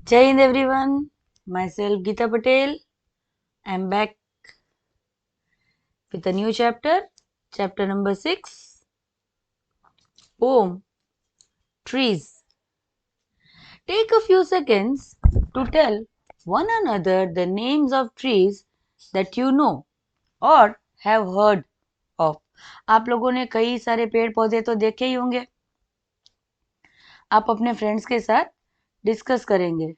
Jai Hind everyone, myself Geeta Patel. I'm back with a new chapter number 6, Poem Trees. Take a few seconds to tell one another the names of trees that you know or have heard of. आप लोगों ने कई सारे पेड़ पौधे तो देखे ही होंगे. आप अपने फ्रेंड्स के साथ डिस्कस करेंगे.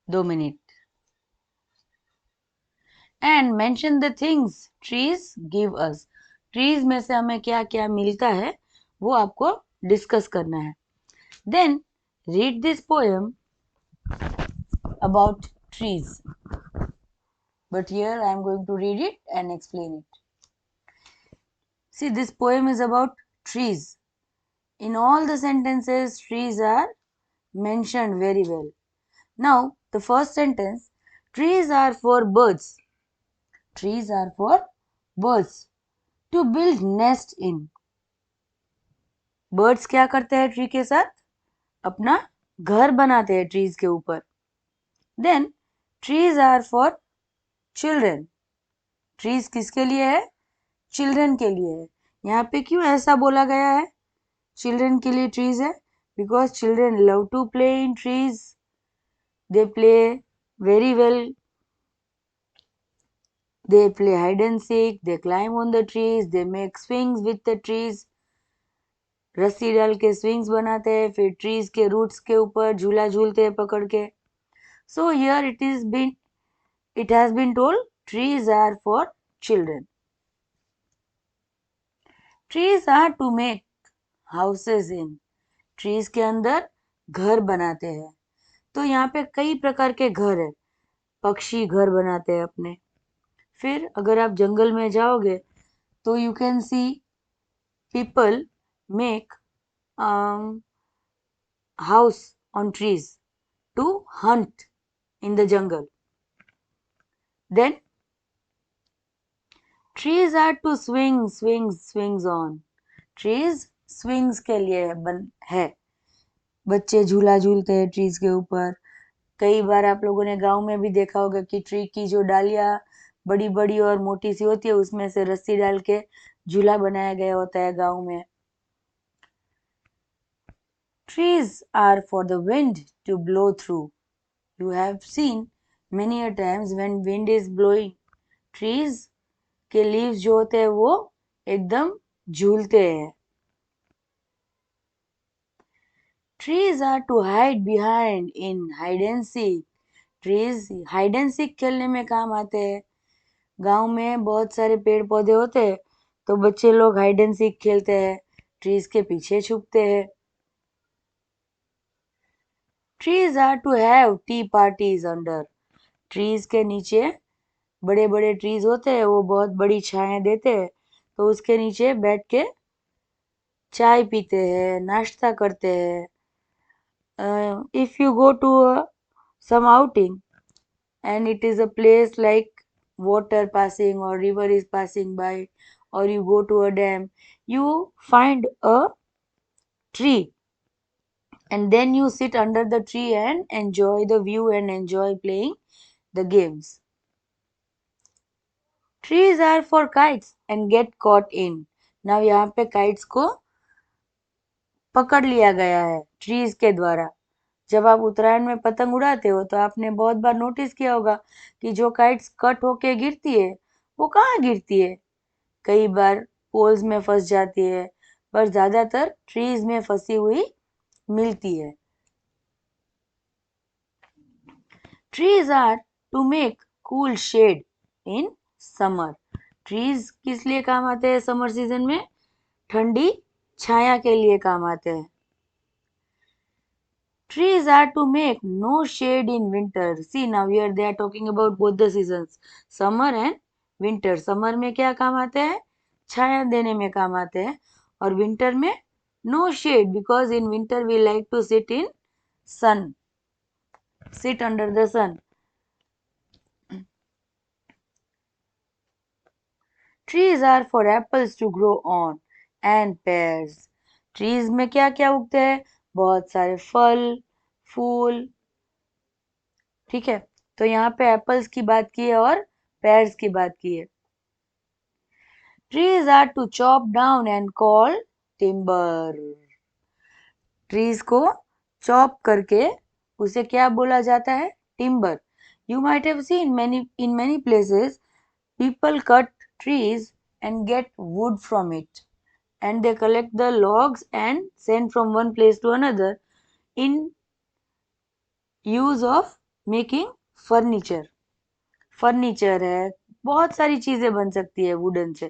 2 minute. And mention the things trees give us. Trees में से हमें क्या क्या मिलता है वो आपको डिस्कस करना है. Then read this poem about trees. But here I am going to read it and explain it. See, this poem is about trees. In all the sentences, trees are mentioned very well. Now, the first sentence, trees are for birds. Trees are for birds to build nest in. Birds क्या करते हैं tree के साथ? अपना घर बनाते हैं trees के ऊपर. Then trees are for children. Trees किसके लिए है? चिल्ड्रन के लिए है. यहाँ पे क्यों ऐसा बोला गया है? चिल्ड्रन के लिए ट्रीज है because children love to play in trees. They play very well. They play hide and seek. They climb on the trees. They make swings with the trees. रस्सी डाल के स्विंग्स बनाते हैं. फिर ट्रीज के रूट्स के ऊपर झूला झूलते हैं पकड़ के. So here it has been told trees are for children. Trees are to make houses in. Trees के अंदर घर बनाते हैं. तो यहाँ पे कई प्रकार के घर है. पक्षी घर बनाते हैं अपने. फिर अगर आप जंगल में जाओगे तो you can see people make house on trees to hunt in the jungle. Then trees are to swings on. Trees swings के लिए है. बच्चे झूला झूलते हैं ट्रीज के ऊपर. कई बार आप लोगों ने गांव में भी देखा होगा कि ट्री की जो डालियां बड़ी बड़ी और मोटी सी होती है उसमें से रस्सी डाल के झूला बनाया गया होता है गांव में. Trees are for the wind to blow through. You have seen many a times when wind is blowing, trees के लीव्स जो होते हैं वो एकदम झूलते हैं. Trees are to hide behind in hide and seek. Trees hide and seek खेलने में काम आते हैं. गांव में बहुत सारे पेड़ पौधे होते हैं तो बच्चे लोग हाइड एंड सीक खेलते हैं. ट्रीज के पीछे छुपते हैं. Trees are to have tea parties under. Trees के नीचे बड़े बड़े ट्रीज होते हैं वो बहुत बड़ी छाया देते हैं तो उसके नीचे बैठ के चाय पीते हैं, नाश्ता करते हैं. If you go to some outing and it is a place like water passing or river is passing by or you go to a dam, you find a tree and then you sit under the tree and enjoy the view and enjoy playing the games. Trees are for kites and get caught in. Now यहाँ पे kites को पकड़ लिया गया है trees के द्वारा. जब आप उत्तरायण में पतंग उड़ाते हो तो आपने बहुत बार नोटिस किया होगा कि जो काइट्स कट होके गिरती है वो कहाँ गिरती है? कई बार पोल्स में फंस जाती है पर ज्यादातर ट्रीज में फंसी हुई मिलती है. Trees are to make cool shade in summer. Trees किस लिए काम आते हैं समर सीजन में? ठंडी छाया के लिए काम आते हैं. Trees are to make no shade in winter. See, now here they are talking about both the seasons, summer and winter. Summer में क्या काम आते हैं? छाया देने में काम आते हैं. और winter में no shade because in winter we like to sit in sun, sit under the sun. Trees are for apples to grow on and pears. Trees में क्या क्या उगते हैं? बहुत सारे फल, फूल। ठीक है, तो यहाँ पे एप्पल्स की बात की है और पेयर्स की बात की है। Trees are to chop down and call timber. Trees को चॉप करके उसे क्या बोला जाता है? Timber. You might have seen many places people cut trees and get wood from it, and they collect the logs and send from one place to another in use of making furniture। Furniture है, बहुत सारी चीजें बन सकती है wooden से।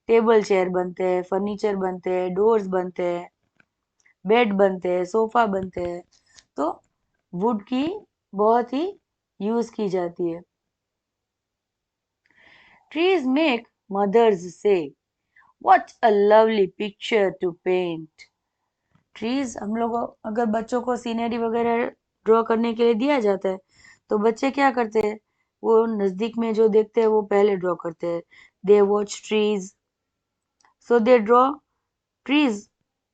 Table chair बनते हैं, फर्नीचर बनते हैं, डोर्स बनते हैं, बेड बनते हैं, सोफा बनते हैं। तो वुड की बहुत ही यूज की जाती है। ट्रीज मेक मदर्स से what a lovely picture to paint. Trees हम लोग अगर बच्चों को सीनरी वगैरह ड्रॉ करने के लिए दिया जाता है तो बच्चे क्या करते हैं? वो नजदीक में जो देखते हैं वो पहले ड्रॉ करते हैं। They watch trees, so they draw trees,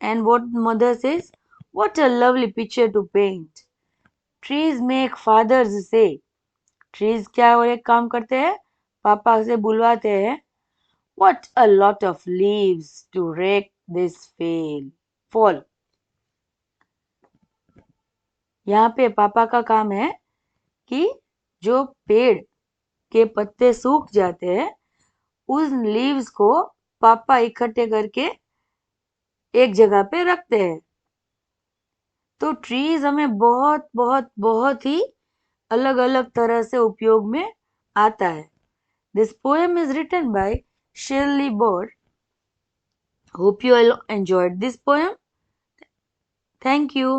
and what mother says, what a lovely picture to paint। trees make fathers say, trees क्या और एक काम करते हैं? पापा से बुलवाते हैं, what a lot of leaves to rake this fall। यहाँ पे पापा का काम है कि जो पेड़ के पत्ते सूख जाते हैं उन लीव्स को पापा इकट्ठे करके एक जगह पे रखते हैं। तो ट्रीज हमें बहुत बहुत बहुत ही अलग अलग तरह से उपयोग में आता है। This poem is written by Shirley Bohr. Hope you all enjoyed this poem. Thank you.